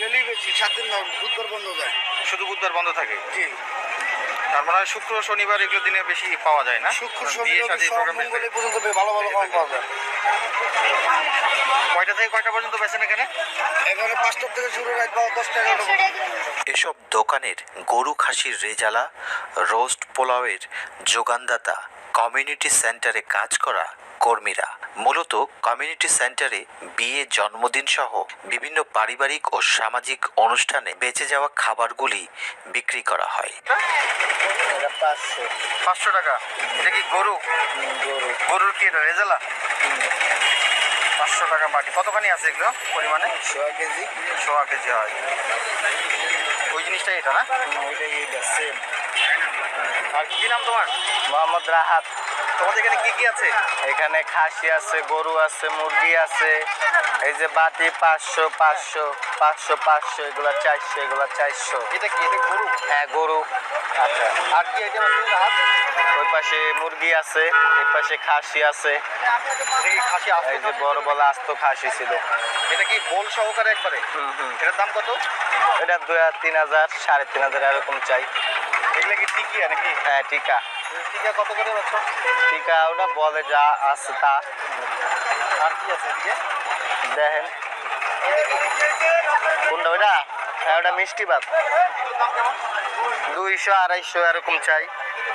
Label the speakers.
Speaker 1: Daily বেশি 7 দিন না, বুধবার বন্ধ যায়।
Speaker 2: শুধু বুধবার বন্ধ থাকে?
Speaker 1: জি।
Speaker 2: তার মানে শুক্র শনিবার এগুলো দিনে বেশি পাওয়া যায় না?
Speaker 1: শুক্র
Speaker 2: বিয়ে
Speaker 1: শনিবার
Speaker 2: শাদী
Speaker 1: সব
Speaker 2: প্রোগ্রাম
Speaker 1: মঙ্গলে পর্যন্ত ভালো ভালো খাবার পাওয়া যায়।
Speaker 2: কয়টা থেকে কয়টা পর্যন্ত বেছেন এখানে?
Speaker 1: এখানে 5টা থেকে শুরু, রাত 10টা 11টা।
Speaker 3: এসব দোকানের গরু খাসির রেজালা, রোস্ট পোলাওয়ের যোগানদাতা কমিউনিটি সেন্টারে কাজ করা কর্মীরা। মূলত কমিউনিটি সেন্টারে বিয়ে, জন্মদিন সহ বিভিন্ন পারিবারিক ও সামাজিক অনুষ্ঠানে বেঁচে যাওয়া খাবারগুলি বিক্রি করা হয়।
Speaker 1: এটা 500
Speaker 2: 500 টাকা। এটা কি গরু?
Speaker 1: গরু।
Speaker 2: গরুর কি এটা রেজালা? 500 টাকা বাটি। কতখানি আছে এগুলো পরিমাণে?
Speaker 1: 100 কেজি।
Speaker 2: 100 কেজি হয়। ওই জিনিসটা এটা না?
Speaker 1: ওইটা এইটা সেম।
Speaker 2: আর কি নাম তোমার?
Speaker 1: মোহাম্মদ রাহাত।
Speaker 2: তোমাদের এখানে কি কি আছে?
Speaker 1: এখানে খাসি আছে, গরু আছে, মুরগি আছে। এই যে বাটি 500 500 500 500, এগুলা 400, এগুলা 400।
Speaker 2: এটা কি? এটা গরু?
Speaker 1: হ্যাঁ, গরু।
Speaker 2: আচ্ছা। আর কি আইটেম আছে রাহাত?
Speaker 1: ওই পাশে মুরগি আছে, এই পাশে খাসি আছে।
Speaker 2: এটা কি খাসি আস্ত?
Speaker 1: এই যে বড় বড় আস্ত খাসি ছিল।
Speaker 2: এটা কি বোল সহকারে একবারে? এটার দাম কত?
Speaker 1: এটা 2,000 3,000 3,500 এরকম চাই।
Speaker 2: এগুলো কি টিকিয়া নাকি?
Speaker 1: হ্যাঁ, টিকা।
Speaker 2: টিকিয়া কত করে পাচ্ছ?
Speaker 1: টিকা ওটা বলে যা আছে তা।
Speaker 2: আর কি আছে এদিকে?
Speaker 1: দেখেন কোনটা ওইটা? হ্যাঁ, ওটা মিষ্টি ভাত।
Speaker 2: এগুলোর দাম কেমন?
Speaker 1: 200 250 এরকম চাই।